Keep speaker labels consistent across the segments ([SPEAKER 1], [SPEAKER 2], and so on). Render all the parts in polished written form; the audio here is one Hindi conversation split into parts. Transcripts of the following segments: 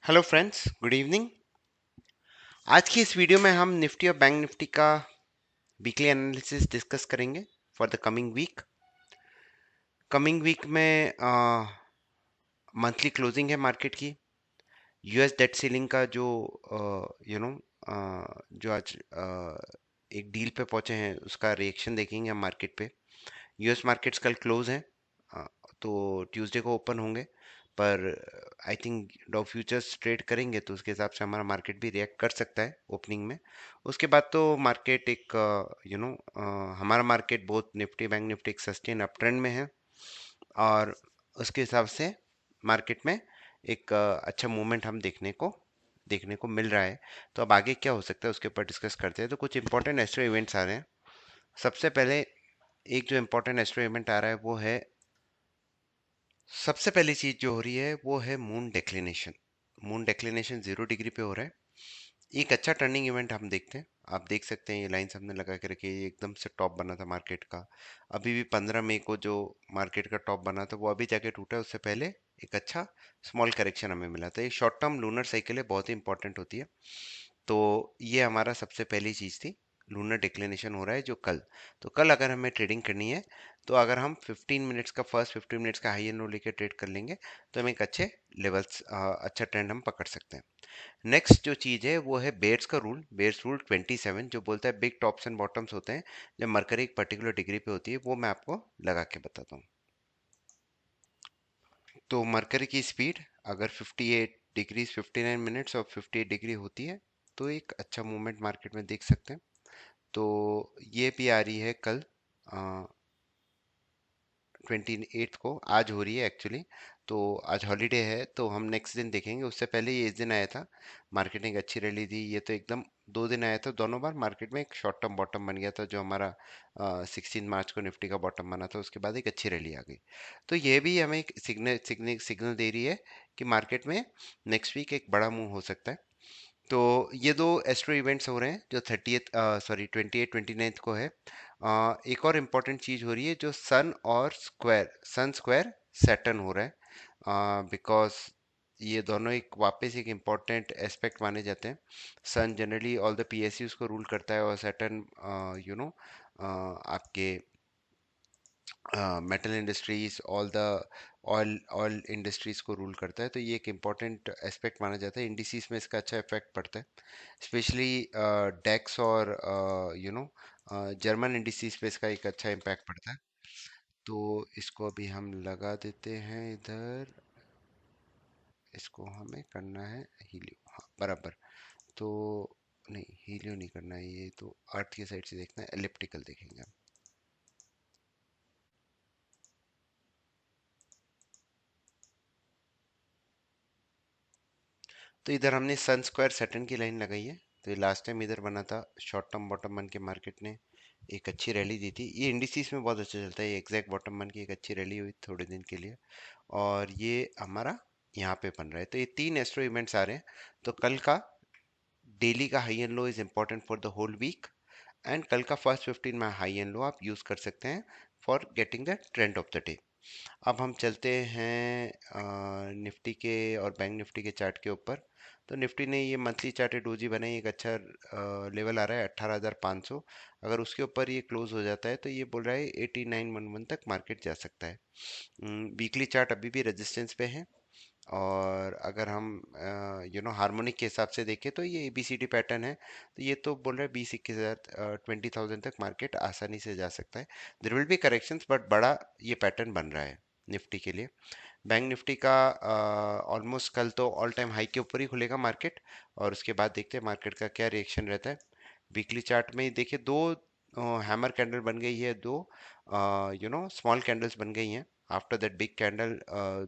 [SPEAKER 1] Hello friends, good evening. आज की इस वीडियो में हम निफ्टी और बैंक निफ्टी का वीकली एनालिसिस डिस्कस करेंगे for the coming week. Coming week में मंथली क्लोजिंग है मार्केट की। यूएस डेट सीलिंग का जो यू नो जो आज एक डील पे पहुंचे हैं उसका रिएक्शन देखेंगे हम मार्केट पे। यूएस मार्केट्स कल क्लोज हैं, अ, तो ट्यूसडे को ओपन होंगे, पर आई थिंक डॉ फ्यूचर्स ट्रेड करेंगे तो उसके हिसाब से हमारा मार्केट भी रिएक्ट कर सकता है ओपनिंग में। उसके बाद तो मार्केट एक हमारा मार्केट बहुत निफ्टी बैंक निफ्टी एक सस्टेन अप ट्रेंड में है, और उसके हिसाब से मार्केट में एक अच्छा मूवमेंट हम देखने को मिल रहा है। तो अब आगे क्या हो सकता है उसके ऊपर डिस्कस करते हैं। तो कुछ इंपॉर्टेंट एस्ट्रो इवेंट्स आ रहे हैं। सबसे पहले एक जो इम्पोर्टेंट एस्ट्रो इवेंट आ रहा है वो है, सबसे पहली चीज जो हो रही है वो है moon declination. Moon declination 0 degree पे हो रहा है। एक अच्छा टर्निंग इवेंट हम देखते हैं। आप देख सकते हैं ये लाइंस हमने लगा के रखी है, ये एकदम से टॉप बना था मार्केट का। अभी भी 15 मई को जो मार्केट का टॉप बना था वो अभी जाके टूटा है, उससे पहले एक अच्छा स्मॉल करेक्शन हमें मिला था। ये शॉर्ट टर्म लूनर साइकिल है, बहुत ही इंपॉर्टेंट होती है। तो ये हमारा सबसे पहली चीज थी। लूनर डिक्लिनेशन हो रहा है जो कल, तो कल अगर हमें ट्रेडिंग करनी है तो अगर हम 15 मिनट्स का फर्स्ट 15 मिनट्स का हाई एंड लो लेके ट्रेड कर लेंगे तो हम एक अच्छे लेवल्स अच्छा ट्रेंड हम पकड़ सकते हैं। नेक्स्ट जो चीज है वो है बेयर्स का रूल, बेयर्स रूल 27, जो बोलता है बिग टॉप्स एंड बॉटम्स होते हैं जब मरकरी एक पर्टिकुलर डिग्री पे होती है। वो मैं आपको लगा के बताता हूँ। तो मरकरी की स्पीड अगर 58 डिग्रीज 59 मिनट्स और 58 डिग्री होती है तो एक अच्छा मूवमेंट मार्केट में देख सकते हैं। तो ये भी आ रही है कल 28 को, आज हो रही है एक्चुअली। तो आज हॉलीडे है तो हम नेक्स्ट दिन देखेंगे। उससे पहले ये इस दिन आया था, मार्केट ने एक अच्छी रैली दी। ये तो एकदम 2 दिन आया था, दोनों बार मार्केट में एक शॉर्ट टर्म बॉटम बन गया था जो हमारा 16 मार्च को निफ्टी का बॉटम बना था। उसके बाद एक अच्छी रैली आ गई। तो ये भी हमें एक सिग्नल दे रही है कि मार्केट में नेक्स्ट वीक एक बड़ा मूव हो सकता है। तो ये दो एस्ट्रो इवेंट्स हो रहे हैं जो 28 29 को है। एक और इम्पॉर्टेंट चीज हो रही है जो सन स्क्वायर सैटर्न हो रहा है, बिकॉज ये दोनों एक वापस एक इम्पॉर्टेंट एस्पेक्ट माने जाते हैं। सन जनरली ऑल द पीएसयूज को रूल करता है, और सैटर्न यू नो आपके metal industries, all the oil oil industries को रूल करता है। तो ये एक इम्पॉर्टेंट एस्पेक्ट माना जाता है। इंडिसेस में इसका अच्छा इफेक्ट पड़ता है, स्पेशली डेक्स और जर्मन इंडिसेस पे इसका एक अच्छा इम्पैक्ट पड़ता है। तो इसको अभी हम लगा देते हैं इधर। इसको हमें करना है हीलियो, हाँ बराबर। तो नहीं, हीलियो नहीं करना है, ये तो अर्थ की साइड से देखना है, एलिप्टिकल देखेंगे हम। तो इधर हमने सन स्क्वायर सैटर्न की लाइन लगाई है। तो ये लास्ट टाइम इधर बना था, शॉर्ट टर्म बॉटम बन के मार्केट ने एक अच्छी रैली दी थी। ये इंडिसेस में बहुत अच्छा चलता है, ये एग्जैक्ट बॉटम बन के एक अच्छी रैली हुई थोड़े दिन के लिए, और ये हमारा यहाँ पे बन रहा है। तो ये तीन एस्ट्रो इवेंट्स आ रहे हैं। तो कल का डेली का high and low is important for the whole week, and कल का फर्स्ट 15 में हाई एंड लो आप यूज कर सकते हैं for getting the trend of the day. अब हम चलते हैं निफ्टी के और बैंक निफ्टी के चार्ट के ऊपर। तो निफ्टी ने ये मंथली चार्टेड डोजी बनाई, एक अच्छा लेवल आ रहा है 18,500। अगर उसके ऊपर ये क्लोज हो जाता है तो ये बोल रहा है 8911 तक मार्केट जा सकता है। वीकली चार्ट अभी भी रेजिस्टेंस पे है, और अगर हम हार्मोनिक के हिसाब से देखें तो ये एबीसीडी पैटर्न है। तो ये तो बोल रहा है 20-21,000 20,000 तक मार्केट आसानी से जा सकता है। There will be corrections, but बड़ा ये पैटर्न बन रहा है निफ्टी के लिए। बैंक निफ्टी का ऑलमोस्ट कल तो ऑल टाइम हाई के ऊपर ही खुलेगा मार्केट, और उसके बाद देखते हैं मार्केट का क्या रिएक्शन रहता है। वीकली चार्ट में देखिए दो हैमर कैंडल बन गई है, दो स्मॉल कैंडल्स बन गई हैं after that big candle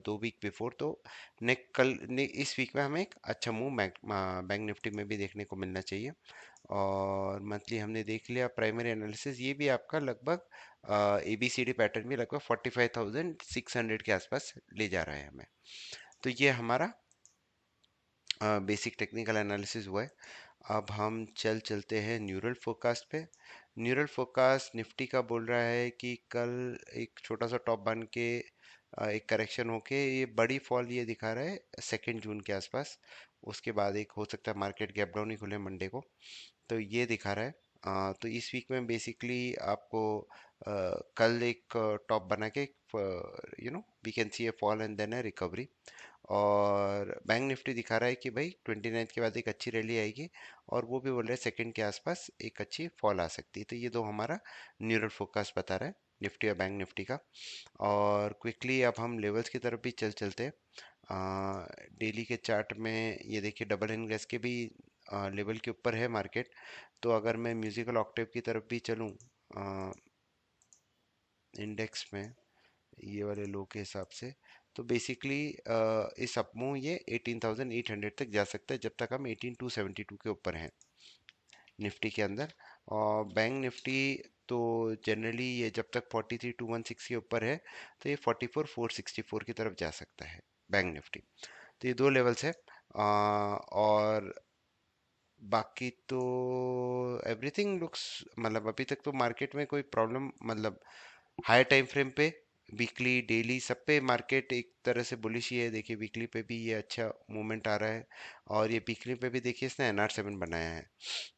[SPEAKER 1] 2 week before. तो इस वीक में हमें एक अच्छा मूव बैंक निफ्टी में भी देखने को मिलना चाहिए। और मंथली हमने देख लिया प्राइमरी एनालिसिस, ये भी आपका लगभग एबीसीडी पैटर्न भी लगभग 45,600 के आसपास ले जा रहा है हमें। तो ये हमारा बेसिक टेक्निकल एनालिसिस हुआ है। अब हम चलते हैं न्यूरल फोरकास्ट पे। न्यूरल फोरकास्ट निफ्टी का बोल रहा है कि कल एक छोटा सा टॉप बन के एक करेक्शन होके ये बड़ी फॉल ये दिखा रहा है 2 जून के आसपास। उसके बाद एक हो सकता है मार्केट गैप डाउन ही खुले मंडे को, तो ये दिखा रहा है। तो इस वीक में बेसिकली आपको कल एक टॉप बना के we can see a fall and then a recovery. और बैंक निफ्टी दिखा रहा है कि भाई 29 के बाद एक अच्छी रैली आएगी, और वो भी बोल रहे हैं सेकंड के आसपास एक अच्छी फॉल आ सकती है। तो ये दो हमारा न्यूरल फोकस बता रहा है निफ्टी और बैंक निफ्टी का। और क्विकली अब हम लेवल्स की तरफ भी चलते हैं। डेली के चार्ट में ये देखिए डबल इनग्रेस के भी लेवल के ऊपर है मार्केट। तो अगर मैं म्यूजिकल ऑक्टेव की तरफ भी चलूँ इंडेक्स में ये वाले लो के हिसाब से, तो बेसिकली इस अपमूव ये 18,800 तक जा सकता है जब तक हम 18,272 के ऊपर हैं निफ्टी के अंदर। और बैंक निफ्टी तो जनरली ये जब तक 43,216 के ऊपर है तो ये 44,464 की तरफ जा सकता है बैंक निफ्टी। तो ये दो लेवल्स है। और बाकी तो एवरीथिंग लुक्स, मतलब अभी तक तो मार्केट में कोई प्रॉब्लम, मतलब हाई टाइम फ्रेम पे वीकली डेली सब पे मार्केट एक तरह से बुलिश ही है। देखिए वीकली पे भी ये अच्छा मूवमेंट आ रहा है, और ये वीकली पे भी देखिए इसने NR7 बनाया है।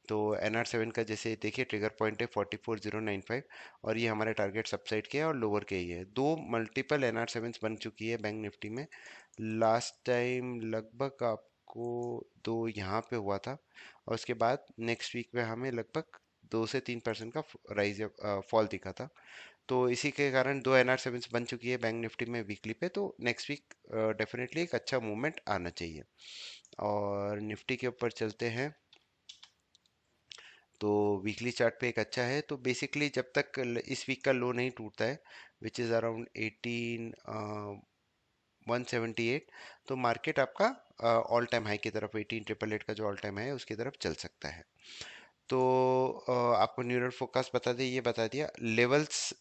[SPEAKER 1] तो NR7 का जैसे देखिए ट्रिगर पॉइंट है 44,095, और ये हमारे टारगेट सबसाइड के है और लोअर के ही है। दो मल्टीपल NR7 बन चुकी है बैंक निफ्टी में। लास्ट टाइम लगभग आपको दो यहाँ पे हुआ था, और उसके बाद नेक्स्ट वीक में हमें लगभग 2 से 3% का राइज फॉल दिखा था। तो इसी के कारण दो NR7 बन चुकी है बैंक निफ्टी में वीकली पे। तो नेक्स्ट वीक डेफिनेटली एक अच्छा मूवमेंट आना चाहिए। और निफ्टी के ऊपर चलते हैं, तो वीकली चार्ट पे एक अच्छा है। तो बेसिकली जब तक इस वीक का लो नहीं टूटता है विच इज़ अराउंड 178, तो मार्केट आपका ऑल टाइम हाई की तरफ 18,888 का जो ऑल टाइम हाई है उसकी तरफ चल सकता है। तो आपको न्यूरल फोकस बता दिया, ये बता दिया लेवल्स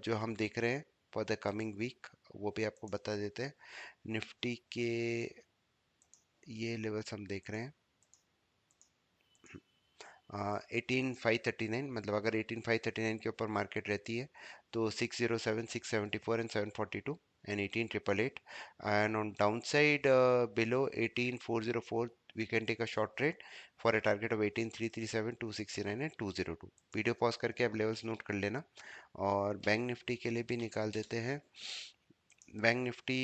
[SPEAKER 1] जो हम देख रहे हैं फॉर द कमिंग वीक वो भी आपको बता देते हैं। निफ्टी के ये लेवल्स हम देख रहे हैं 18,539, मतलब अगर 18,539 के ऊपर मार्केट रहती है तो 607, 674 and 742 and 18,888। And on down side below 18,404 we can take a short trade for a target of 18,337, 269 and 202। Video pause करके आप लेवल्स नोट कर लेना। और बैंक निफ्टी के लिए भी निकाल देते हैं। बैंक निफ्टी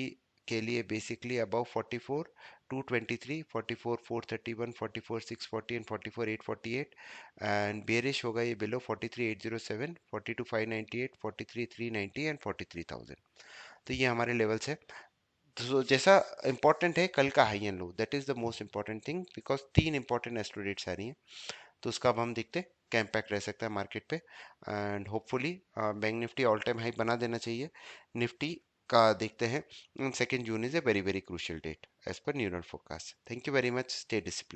[SPEAKER 1] के लिए basically above 44 223, 44 431, 44 640 and 44 848। And bearish होगा ये बिलो 43 807, 42 598, 43 390 एंड 43,000। तो ये हमारे लेवल्स है। तो जैसा इंपॉर्टेंट है कल का high and low, that is the most important thing, because तीन इंपॉर्टेंट एस्ट्रोडेट्स आ रही हैं। तो उसका अब हम देखते हैं क्या इम्पैक्ट रह सकता है मार्केट पे। And hopefully bank Nifty all time high बना देना चाहिए। निफ्टी का देखते हैं। 2 June is a very very crucial date as per neural forecast. Thank you very much, stay discipline.